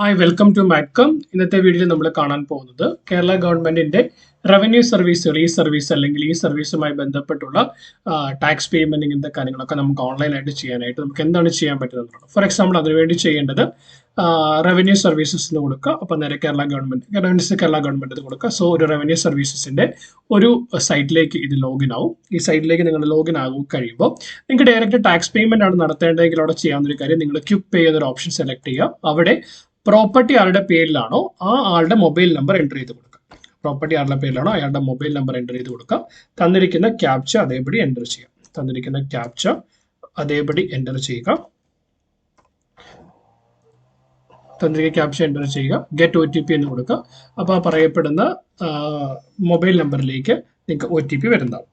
Hi welcome to മാറ്റ്കം. ഇന്നത്തെ വീഡിയോയിൽ നമ്മൾ കാണാൻ പോകുന്നത് കേരള ഗവൺമെന്റിന്റെ റവന്യൂ സർവീസുകൾ, ഈ സർവീസ് അല്ലെങ്കിൽ ഈ സർവീസുമായി ബന്ധപ്പെട്ടുള്ള ടാക്സ് പേയ്മെന്റ് ഇങ്ങനത്തെ കാര്യങ്ങളൊക്കെ നമുക്ക് ഓൺലൈനായിട്ട് ചെയ്യാനായിട്ട് നമുക്ക് എന്താണ് ചെയ്യാൻ പറ്റുന്നത്. ഫോർ എക്സാമ്പിൾ അതിനുവേണ്ടി ചെയ്യേണ്ടത് റവന്യൂ സർവീസസ് എന്ന് കൊടുക്കുക. അപ്പോൾ നേരെ കേരള ഗവൺമെന്റ് എന്ന് കൊടുക്കുക. സോ ഒരു റവന്യൂ സർവീസസിന്റെ ഒരു സൈറ്റിലേക്ക് ഇത് ലോഗിൻ ആവും. ഈ സൈറ്റിലേക്ക് നിങ്ങൾ ലോഗിൻ ആകും കഴിയുമ്പോൾ നിങ്ങൾക്ക് ഡയറക്റ്റ് ടാക്സ് പേയ്മെന്റ് ആണ് നടത്തേണ്ടതെങ്കിൽ അവിടെ ചെയ്യാവുന്ന ഒരു കാര്യം, നിങ്ങൾ ക്വിക്ക് പേ എന്നൊരു ഓപ്ഷൻ സെലക്ട് ചെയ്യുക. അവിടെ പ്രോപ്പർട്ടി ആരുടെ പേരിലാണോ ആ ആളുടെ മൊബൈൽ നമ്പർ എൻ്റർ ചെയ്ത് കൊടുക്കുക. പ്രോപ്പർട്ടി ആരുടെ പേരിലാണോ അയാളുടെ മൊബൈൽ നമ്പർ എൻ്റർ ചെയ്ത് കൊടുക്കുക. തന്നിരിക്കുന്ന ക്യാപ്ച അതേപടി എൻ്റർ ചെയ്യുക. ഗെറ്റ് OTP എന്ന് കൊടുക്കുക. അപ്പോൾ ആ പറയപ്പെടുന്ന മൊബൈൽ നമ്പറിലേക്ക് നിങ്ങൾക്ക് OTP വരുന്നതാവും.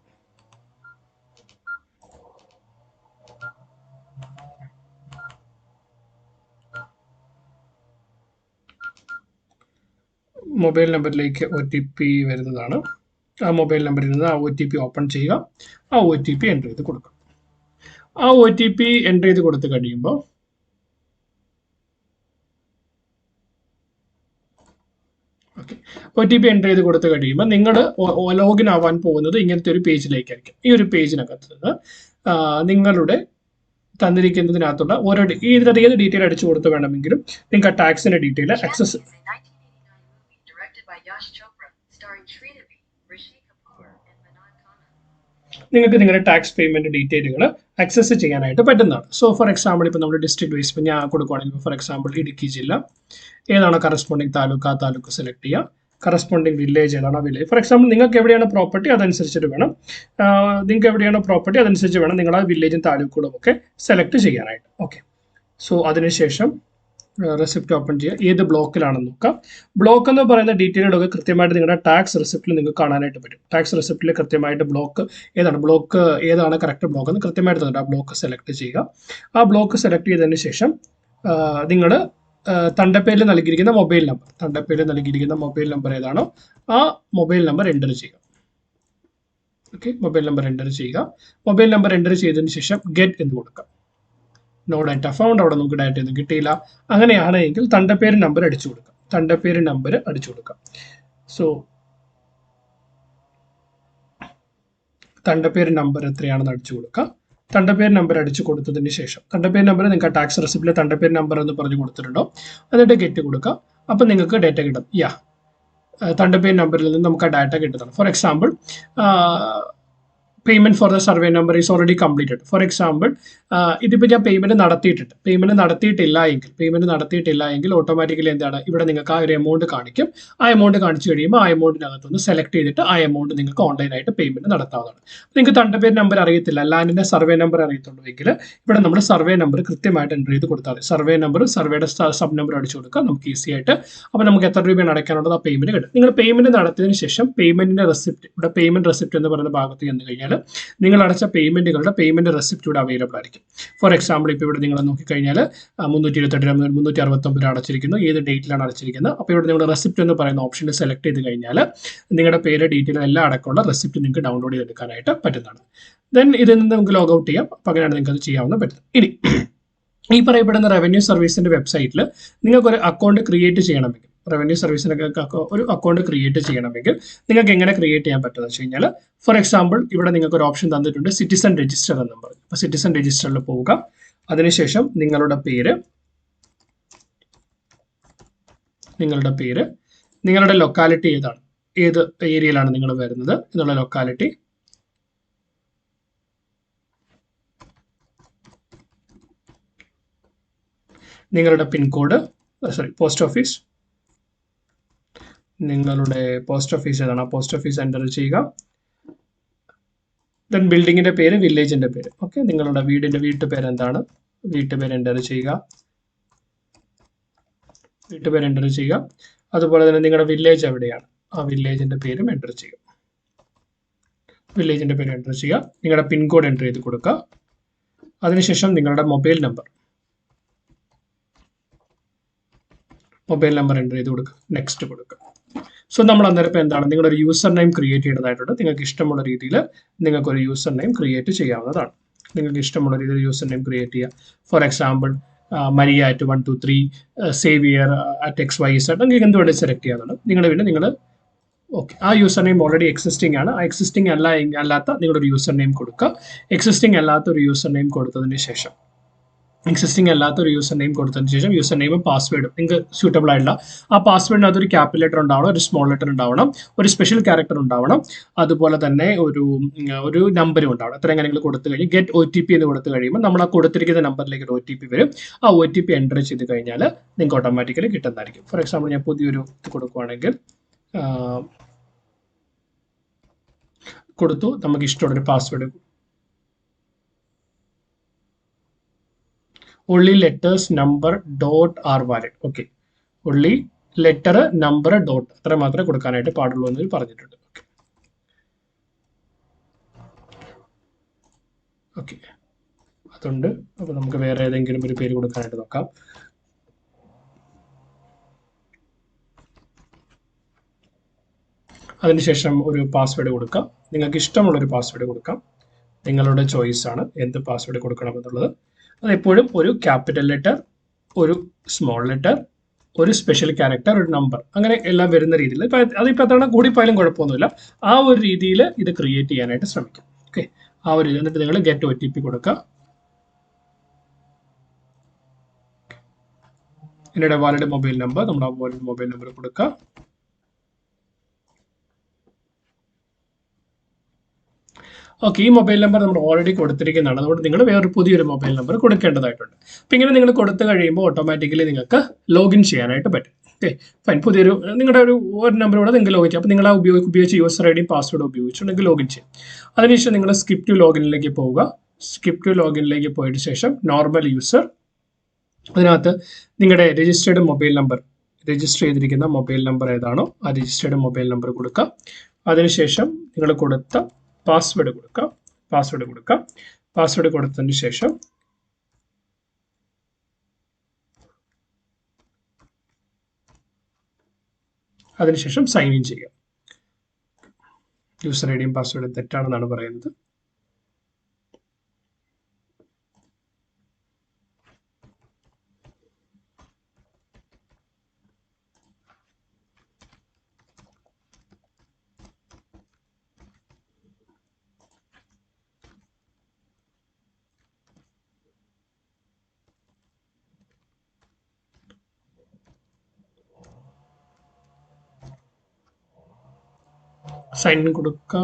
മൊബൈൽ നമ്പറിലേക്ക് OTP വരുന്നതാണ്. ആ മൊബൈൽ നമ്പറിൽ നിന്ന് ആ OTP ഓപ്പൺ ചെയ്യുക. ആ OTP എൻ്റർ ചെയ്ത് കൊടുക്കുക. ആ OTP എൻ്റർ ചെയ്ത് കൊടുത്തു കഴിയുമ്പോൾ OTP എൻ്റർ ചെയ്ത് കൊടുത്തു കഴിയുമ്പോൾ നിങ്ങൾ ലോഗിൻ ആവാൻ പോകുന്നത് ഇങ്ങനത്തെ ഒരു പേജിലേക്കായിരിക്കും. ഈ ഒരു പേജിനകത്ത് നിന്ന് നിങ്ങളുടെ തന്നിരിക്കുന്നതിനകത്തുള്ള ഓരോ ഇതിനകത്ത് ഏത് ഡീറ്റെയിൽ അടിച്ചു കൊടുത്ത് വേണമെങ്കിലും നിങ്ങൾക്ക് ആ ടാക്സിന്റെ ഡീറ്റെയിൽ ആക്സസ് നിങ്ങൾക്ക് നിങ്ങളുടെ ടാക്സ് പേയ്മെന്റ് ഡീറ്റെയിലുകൾ ആക്സസ് ചെയ്യാനായിട്ട് പറ്റുന്നതാണ്. സോ ഫോർ എക്സാമ്പിൾ ഇപ്പോൾ നമ്മൾ ഡിസ്ട്രിക്ട് വൈസ് ഇപ്പോൾ ഞാൻ കൊടുക്കുകയാണെങ്കിൽ ഫോർ എക്സാമ്പിൾ ഇടുക്കി ജില്ല ഏതാണോ കറസ്പോണ്ടിങ് താലൂക്ക്, ആ താലൂക്ക് സെലക്ട് ചെയ്യുക. കറസ്പോണ്ടിങ് വില്ലേജ് ഏതാണോ വില്ലേജ്. ഫോർ എക്സാമ്പിൾ നിങ്ങൾക്ക് എവിടെയാണ് പ്രോപ്പർട്ടി അതനുസരിച്ചിട്ട് വേണം നിങ്ങൾ ആ വില്ലേജും താലൂക്കുകളും ഒക്കെ സെലക്ട് ചെയ്യാനായിട്ട്. ഓക്കെ, സോ അതിനുശേഷം റെസിപ്റ്റ് ഓപ്പൺ ചെയ്യുക. ഏത് ബ്ലോക്കിലാണെന്ന് നോക്കാം. ബ്ലോക്ക് എന്ന് പറയുന്ന ഡീറ്റെയിലുകളൊക്കെ കൃത്യമായിട്ട് നിങ്ങളുടെ ടാക്സ് റെസിപ്റ്റിൽ നിങ്ങൾക്ക് കാണാനായിട്ട് പറ്റും. ടാക്സ് റെസിപ്റ്റിൽ കൃത്യമായിട്ട് ബ്ലോക്ക് ഏതാണ് കറക്റ്റ് ബ്ലോക്ക് എന്ന് കൃത്യമായിട്ട് തന്നിട്ട് ആ ബ്ലോക്ക് സെലക്ട് ചെയ്യുക. ആ ബ്ലോക്ക് സെലക്ട് ചെയ്തതിന് ശേഷം നിങ്ങൾ തണ്ടപ്പേരിൽ നൽകിയിരിക്കുന്ന മൊബൈൽ നമ്പർ ഏതാണോ ആ മൊബൈൽ നമ്പർ എൻ്റർ ചെയ്യുക. ഓക്കെ, മൊബൈൽ നമ്പർ എൻ്റർ ചെയ്തതിന് ശേഷം ഗെറ്റ് എന്ന് കൊടുക്കുക. നോ ഡാറ്റ ഫൗണ്ട്, അവിടെ നമുക്ക് ഡാറ്റ ഒന്നും കിട്ടിയില്ല. അങ്ങനെയാണെങ്കിൽ തണ്ടപ്പേര് നമ്പർ അടിച്ചു കൊടുക്കുക. സോ തണ്ടപ്പേര് നമ്പർ എത്രയാണെന്ന് അടിച്ചു കൊടുക്കുക. തണ്ടപ്പേര് നമ്പർ അടിച്ചു കൊടുത്തതിന് ശേഷം തണ്ടപ്പേര് നമ്പർ നിങ്ങൾക്ക് ടാക്സ് റെസിപ്റ്റിലെ തണ്ടപ്പേര് നമ്പർ എന്ന് പറഞ്ഞു കൊടുത്തിട്ടുണ്ടോ, എന്നിട്ട് ഗെറ്റ് കൊടുക്കുക. അപ്പം നിങ്ങൾക്ക് ഡാറ്റ കിട്ടും. തണ്ടപ്പേര് നമ്പറിൽ നിന്ന് നമുക്ക് ആ ഡാറ്റ കിട്ടുന്നതാണ്. For example payment for the survey number is already completed. For example ഇതിപ്പോൾ ഞാൻ പേയ്മെന്റ് നടത്തിയിട്ടില്ല എങ്കിൽ ഓട്ടോമാറ്റിക്കലി എന്താണ് ഇവിടെ നിങ്ങൾക്ക് ആ ഒരു എമൗണ്ട് കാണിക്കും. ആ എമൗണ്ട് കാണിച്ചു കഴിയുമ്പോൾ ആ എമൗണ്ടിനകത്തുനിന്ന് സെലക്ട് ചെയ്തിട്ട് ആ എമൗണ്ട് നിങ്ങൾക്ക് ഓൺലൈനായിട്ട് പേയ്മെന്റ് നടത്താവുന്നതാണ്. നിങ്ങൾക്ക് തണ്ടപ്പേര് നമ്പർ അറിയത്തില്ല, ലാൻഡിന്റെ സർവേ നമ്പർ അറിയത്തുള്ളൂവെങ്കിൽ ഇവിടെ നമ്മൾ സർവേ നമ്പർ കൃത്യമായിട്ട് എൻ്റർ ചെയ്ത് കൊടുത്താൽ മതി. സർവേ നമ്പർ സർവേയുടെ സബ് നമ്പർ അടിച്ചു കൊടുക്കുക നമുക്ക് ഈസി ആയിട്ട്. അപ്പോൾ നമുക്ക് എത്ര രൂപയാണ് അടയ്ക്കാനുള്ളത് ആ പേയ്മെന്റ് കിട്ടും. നിങ്ങൾ പേയ്മെന്റ് നടത്തിയതിനു ശേഷം പേയ്മെന്റിന്റെ റെസിപ്റ്റ്, ഇവിടെ പേയ്മെന്റ് റെസിപ്റ്റ് എന്ന് പറയുന്ന ഭാഗത്ത് ചെന്ന് കഴിഞ്ഞാൽ നിങ്ങൾ അടച്ച പേയ്മെന്റുകളുടെ പേയ്മെന്റ് റെസിപ്റ്റ് ഇവിടെ അവൈലബിൾ ആയിരിക്കും. ഫോർ എക്സാമ്പിൾ ഇപ്പോൾ ഇവിടെ നിങ്ങൾ നോക്കിക്കഴിഞ്ഞാൽ 328 369 അടച്ചിരിക്കുന്നു, ഏത് ഡേറ്റിലാണ് അടച്ചിരിക്കുന്നത്. അപ്പോൾ ഇവിടെ നിങ്ങൾ റെസിപ്റ്റ് എന്ന് പറയുന്ന ഓപ്ഷൻ സെലക്ട് ചെയ്ത് കഴിഞ്ഞാൽ നിങ്ങളുടെ പേര് ഡീറ്റെയിൽ എല്ലാം അടക്കമുള്ള റെസിപ്റ്റ് നിങ്ങൾക്ക് ഡൗൺലോഡ് ചെയ്തെടുക്കാനായിട്ട് പറ്റുന്നതാണ്. ദെൻ ഇതിൽ നിന്ന് നമുക്ക് ലോഗ് ഔട്ട് ചെയ്യാം. അപ്പോൾ അങ്ങനെയാണ് നിങ്ങൾക്ക് അത് ചെയ്യാവുന്ന പറ്റുന്നത്. ഇനി ഈ പറയപ്പെടുന്ന റവന്യൂ സർവീസിന്റെ വെബ്സൈറ്റിൽ നിങ്ങൾക്ക് ഒരു അക്കൗണ്ട് ക്രിയേറ്റ് ചെയ്യണമെങ്കിൽ, റവന്യൂ സർവീസിനൊക്കെ ഒരു അക്കൗണ്ട് ക്രിയേറ്റ് ചെയ്യണമെങ്കിൽ നിങ്ങൾക്ക് എങ്ങനെ ക്രിയേറ്റ് ചെയ്യാൻ പറ്റുമെന്ന് വെച്ച് കഴിഞ്ഞാൽ ഫോർ എക്സാമ്പിൾ ഇവിടെ നിങ്ങൾക്ക് ഒരു ഓപ്ഷൻ തന്നിട്ടുണ്ട് സിറ്റിസൺ രജിസ്റ്റർ എന്ന് പറയും. അപ്പോൾ സിറ്റിസൺ രജിസ്റ്ററിൽ പോവുക. അതിനുശേഷം നിങ്ങളുടെ പേര്, നിങ്ങളുടെ ലൊക്കാലിറ്റി ഏതാണ്, ഏത് ഏരിയയിലാണ് നിങ്ങൾ വരുന്നത് എന്നുള്ള ലൊക്കാലിറ്റി, നിങ്ങളുടെ പിൻകോഡ്, പോസ്റ്റ് ഓഫീസ്, നിങ്ങളുടെ പോസ്റ്റ് ഓഫീസ് ഏതാണ് ആ പോസ്റ്റ് ഓഫീസ് എൻ്റർ ചെയ്യുക. ദെൻ ബിൽഡിങ്ങിന്റെ പേര്, വില്ലേജിന്റെ പേര്. ഓക്കെ, നിങ്ങളുടെ വീട്ടുപേര് എന്താണ്, വീട്ടുപേര് എൻ്റർ ചെയ്യുക. അതുപോലെ തന്നെ നിങ്ങളുടെ വില്ലേജ് എവിടെയാണ് ആ വില്ലേജിന്റെ പേരും എൻ്റർ ചെയ്യുക. നിങ്ങളുടെ പിൻകോഡ് എൻ്റർ ചെയ്ത് കൊടുക്കുക. അതിനുശേഷം നിങ്ങളുടെ മൊബൈൽ നമ്പർ എൻ്റർ ചെയ്ത് കൊടുക്കുക. നെക്സ്റ്റ് കൊടുക്കുക. സോ നമ്മൾ അന്നേരം ഇപ്പോൾ എന്താണ് നിങ്ങളൊരു യൂസർ നെയിം ക്രിയേറ്റ് ചെയ്തതായിട്ടുണ്ട്. നിങ്ങൾക്ക് ഇഷ്ടമുള്ള രീതിയിൽ നിങ്ങൾക്കൊരു യൂസർ നെയിം ക്രിയേറ്റ് ചെയ്യാവുന്നതാണ്. നിങ്ങൾക്ക് ഇഷ്ടമുള്ള രീതിയിൽ യൂസർ നെയിം ക്രിയേറ്റ് ചെയ്യുക. For example Maria at 123, Xavier at XYZ, നിങ്ങൾക്ക് എന്ത് വേണമെങ്കിൽ സെലക്ട് ചെയ്യാവുന്നതാണ്. നിങ്ങൾ ഓക്കെ, ആ യൂസർ നെയിം ഓൾറെഡി എക്സിസ്റ്റിംഗ് ആണ്. ആ എക്സിസ്റ്റിംഗ് അല്ലാത്ത നിങ്ങളൊരു യൂസർ നെയിം കൊടുക്കുക. എക്സിസ്റ്റിംഗ് അല്ലാത്ത ഒരു യൂസർ നെയിം കൊടുത്തതിന് ശേഷം യൂസർ നെയിമും പാസ്വേഡും നിങ്ങൾക്ക് സ്യൂട്ടബിൾ ആയിട്ടുള്ള ആ പാസ്വേഡിനകത്ത് ഒരു ക്യാപിറ്റൽ ലെറ്റർ ഉണ്ടാവണം, ഒരു സ്മോൾ ലെറ്റർ ഉണ്ടാവണം, ഒരു സ്പെഷ്യൽ ക്യാരക്ടർ ഉണ്ടാവണം, അതുപോലെ തന്നെ ഒരു നമ്പറും ഉണ്ടാവണം. അത്രയും നിങ്ങൾ കൊടുത്തു കഴിഞ്ഞ് ഗെറ്റ് OTP എന്ന് കൊടുത്തു കഴിയുമ്പോൾ നമ്മൾ ആ കൊടുത്തിരിക്കുന്ന നമ്പറിലേക്ക് ഒരു OTP വരും. ആ OTP എൻ്റർ ചെയ്ത് കഴിഞ്ഞാൽ നിങ്ങൾക്ക് ഓട്ടോമാറ്റിക്കലി കിട്ടുന്നതായിരിക്കും. ഫോർ എക്സാമ്പിൾ ഞാൻ പുതിയൊരു ഇത് കൊടുക്കുകയാണെങ്കിൽ കൊടുത്തു, നമുക്ക് ഇഷ്ടമുള്ളൊരു password, only letters number dot are valid. Okay, only letter number dot അത്ര മാത്രമേ കൊടുക്കാനായിട്ട് പാടുള്ളൂ എന്ന് പറഞ്ഞിട്ടുണ്ട്. ഓക്കെ, അതുണ്ട്. അപ്പോൾ നമുക്ക് വേറെ ഏതെങ്കിലും ഒരു പേര് കൊടുക്കാനായിട്ട് നോക്കാം. അതിനുശേഷം ഒരു പാസ്വേഡ് കൊടുക്കാം. നിങ്ങൾക്ക് ഇഷ്ടമുള്ളൊരു പാസ്വേഡ് കൊടുക്കാം. നിങ്ങളുടെ ചോയ്സ് ആണ് എന്ത് പാസ്വേഡ് കൊടുക്കണമെന്നുള്ളത്. അതെപ്പോഴും ഒരു ക്യാപിറ്റൽ ലെറ്റർ, ഒരു സ്മോൾ ലെറ്റർ, ഒരു സ്പെഷ്യൽ ക്യാരക്ടർ, ഒരു നമ്പർ, അങ്ങനെ എല്ലാം വരുന്ന രീതിയിൽ. അതിപ്പോൾ എത്ര കൂടിപ്പോയാലും കുഴപ്പമൊന്നുമില്ല. ആ ഒരു രീതിയിൽ ഇത് ക്രിയേറ്റ് ചെയ്യാനായിട്ട് ശ്രമിക്കും. ഓക്കെ, ആ ഒരു എന്നിട്ട് നിങ്ങൾ ഗെറ്റ് OTP കൊടുക്കുക. എന്നിട്ട് വാലിഡ് മൊബൈൽ നമ്പർ, നമ്മുടെ വാലിഡ് മൊബൈൽ നമ്പർ കൊടുക്കുക. ഓക്കെ, ഈ മൊബൈൽ നമ്പർ നമ്മൾ ഓൾറെഡി കൊടുത്തിരിക്കുന്നതാണ്. അതുകൊണ്ട് നിങ്ങൾ വേറൊരു പുതിയൊരു മൊബൈൽ നമ്പർ കൊടുക്കേണ്ടതായിട്ടുണ്ട്. അപ്പം ഇങ്ങനെ നിങ്ങൾ കൊടുത്തു കഴിയുമ്പോൾ ഓട്ടോമാറ്റിക്കലി നിങ്ങൾക്ക് ലോഗിൻ ചെയ്യാനായിട്ട് പറ്റും. Okay, fine. പുതിയൊരു നിങ്ങളുടെ ഒരു നമ്പറിലൂടെ നിങ്ങൾക്ക് ലോഗിൻ ചെയ്യാം. അപ്പോൾ നിങ്ങൾ ആ ഉപയോഗിച്ച യൂസർ ഐഡിയും പാസ്വേഡും ഉപയോഗിച്ചുകൊണ്ട് ലോഗിൻ ചെയ്യും. അതിനുശേഷം നിങ്ങൾ സ്കിപ്പ് ടു ലോഗിനിലേക്ക് പോവുക. സ്കിപ്പ് ടു ലോഗിനിലേക്ക് പോയതിനു ശേഷം നോർമൽ യൂസർ, അതിനകത്ത് നിങ്ങളുടെ രജിസ്റ്റേർഡ് മൊബൈൽ നമ്പർ, രജിസ്റ്റർ ചെയ്തിരിക്കുന്ന മൊബൈൽ നമ്പർ ഏതാണോ ആ രജിസ്റ്റേർഡ് മൊബൈൽ നമ്പർ കൊടുക്കുക. അതിനുശേഷം നിങ്ങൾ കൊടുത്ത പാസ്വേഡ് കൊടുക്കുക. പാസ്വേഡ് കൊടുത്തതിന് ശേഷം അതിനുശേഷം സൈൻ ഇൻ ചെയ്യുക. യൂസർ ഐഡിയും പാസ്വേഡും തെറ്റാണെന്നാണ് പറയുന്നത്. സൈൻ ഇൻ കൊടുക്കുക.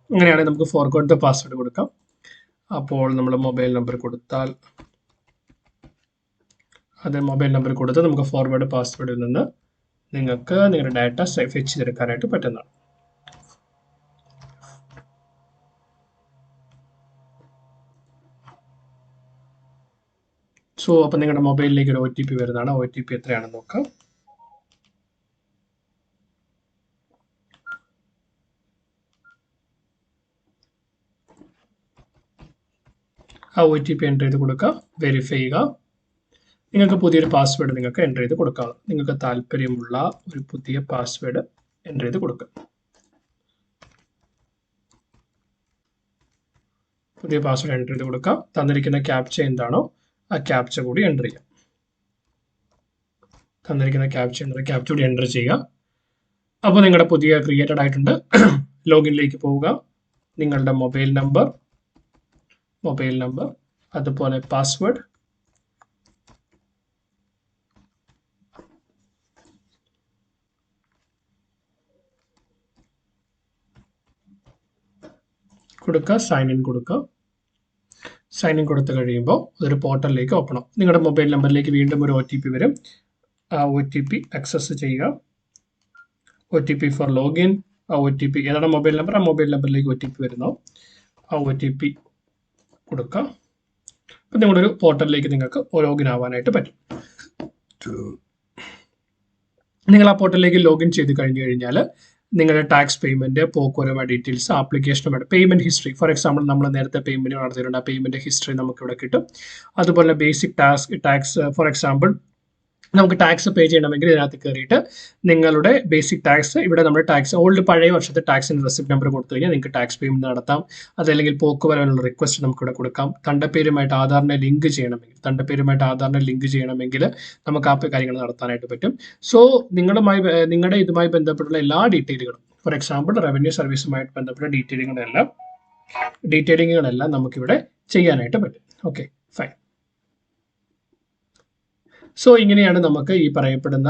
അങ്ങനെയാണെങ്കിൽ നമുക്ക് ഫോർഗോട്ട് ദ പാസ്വേഡ് കൊടുക്കാം. അപ്പോൾ നമ്മൾ മൊബൈൽ നമ്പർ കൊടുത്താൽ അത് മൊബൈൽ നമ്പർ കൊടുത്ത് നമുക്ക് ഫോർവേഡ് പാസ്വേഡിൽ നിന്ന് നിങ്ങൾക്ക് നിങ്ങളുടെ ഡാറ്റ ഫെച്ച് ചെയ്തെടുക്കാനായിട്ട് പറ്റുന്നതാണ്. സോ അപ്പം നിങ്ങളുടെ മൊബൈലിലേക്ക് ഒരു OTP വരുന്നതാണ്. OTP എത്രയാണെന്ന് നോക്കാം. ആ OTP എൻ്റർ ചെയ്ത് കൊടുക്കുക. വെരിഫൈ ചെയ്യുക. നിങ്ങൾക്ക് പുതിയൊരു പാസ്വേഡ് നിങ്ങൾക്ക് എൻ്റർ ചെയ്ത് കൊടുക്കാം. നിങ്ങൾക്ക് താല്പര്യമുള്ള ഒരു പുതിയ പാസ്വേഡ് എൻ്റർ ചെയ്ത് കൊടുക്കുക. പുതിയ പാസ്വേഡ് എൻ്റർ ചെയ്ത് കൊടുക്കുക. തന്നിരിക്കുന്ന ക്യാപ്ച എന്താണോ ആ ക്യാപ്ച കൂടി എൻ്റർ ചെയ്യുക. തന്നിരിക്കുന്ന ക്യാപ്ച കൂടി എൻ്റർ ചെയ്യുക. അപ്പോൾ നിങ്ങളുടെ പുതിയ ക്രിയേറ്റഡ് ആയിട്ടുണ്ട്. ലോഗിനിലേക്ക് പോവുക. നിങ്ങളുടെ മൊബൈൽ നമ്പർ, അതുപോലെ പാസ്വേഡ്, കൊടുക്കുക. സൈൻ ഇൻ കൊടുക്കുക. സൈൻ ഇൻ കൊടുത്തു കഴിയുമ്പോൾ അതൊരു പോർട്ടലിലേക്ക് ഓപ്പൺ ആവും. നിങ്ങളുടെ മൊബൈൽ നമ്പറിലേക്ക് വീണ്ടും ഒരു OTP വരും. ആ OTP ആക്സസ് ചെയ്യുക. OTP for login. ആ OTP ഏതാണ് മൊബൈൽ നമ്പർ, ആ മൊബൈൽ നമ്പറിലേക്ക് OTP വരുന്നു. ആ OTP കൊടുക്കുക. അപ്പം നിങ്ങളൊരു പോർട്ടലിലേക്ക് നിങ്ങൾക്ക് ലോഗിൻ ആവാനായിട്ട് പറ്റും. നിങ്ങൾ ആ പോർട്ടലിലേക്ക് ലോഗിൻ ചെയ്ത് കഴിഞ്ഞു കഴിഞ്ഞാൽ നിങ്ങളുടെ ടാക്സ് പേയ്മെന്റ്, പോക്കുവരവ് ഡീറ്റെയിൽസ്, ആപ്ലിക്കേഷനുമായിട്ട് പേയ്മെന്റ് ഹിസ്റ്ററി, ഫോർ എക്സാമ്പിൾ നമ്മൾ നേരത്തെ പേയ്മെന്റ് നടത്തിയിട്ടുണ്ട്, ആ പേയ്മെന്റ് ഹിസ്റ്ററി നമുക്ക് ഇവിടെ കിട്ടും. അതുപോലെ ബേസിക് ടാക്സ്, ഫോർ എക്സാമ്പിൾ നമുക്ക് ടാക്സ് പേ ചെയ്യണമെങ്കിൽ ഇതിനകത്ത് കയറിയിട്ട് നിങ്ങളുടെ ബേസിക് ടാക്സ് ഇവിടെ നമ്മുടെ ടാക്സ് ഓൾഡ് പഴയ വർഷത്തെ ടാക്സിന് റെസിപ്റ്റ് നമ്പർ കൊടുത്തു കഴിഞ്ഞാൽ നിങ്ങൾക്ക് ടാക്സ് പേയ്മെന്റ് നടത്താം. അതല്ലെങ്കിൽ പോക്ക് വരാനുള്ള റിക്വസ്റ്റ് നമുക്ക് ഇവിടെ കൊടുക്കാം. തണ്ടപ്പേരുമായിട്ട് ആധാറിനെ ലിങ്ക് ചെയ്യണമെങ്കിൽ നമുക്ക് ആ കാര്യങ്ങൾ നടത്താനായിട്ട് പറ്റും. സോ നിങ്ങളുടെ ഇതുമായി ബന്ധപ്പെട്ടുള്ള എല്ലാ ഡീറ്റെയിലുകളും, ഫോർ എക്സാമ്പിൾ റവന്യൂ സർവീസുമായിട്ട് ബന്ധപ്പെട്ട ഡീറ്റെയിലിങ്ങുകളെല്ലാം നമുക്കിവിടെ ചെയ്യാനായിട്ട് പറ്റും. Okay, fine. സോ ഇങ്ങനെയാണ് നമുക്ക് ഈ പറയപ്പെടുന്ന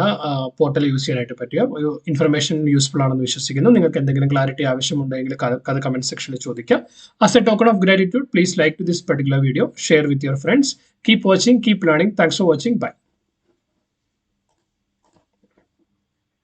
പോർട്ടൽ യൂസ് ചെയ്യാനായിട്ട് പറ്റുക. ഒരു ഇൻഫർമേഷൻ യൂസ്ഫുൾ ആണെന്ന് വിശ്വസിക്കുന്നു. നിങ്ങൾക്ക് എന്തെങ്കിലും ക്ലാരിറ്റി ആവശ്യമുണ്ടെങ്കിൽ അത് കമന്റ് സെക്ഷനിൽ ചോദിക്കാം. As a token of gratitude, please like to this particular video, share with your friends. Keep watching, keep learning. Thanks for watching. By.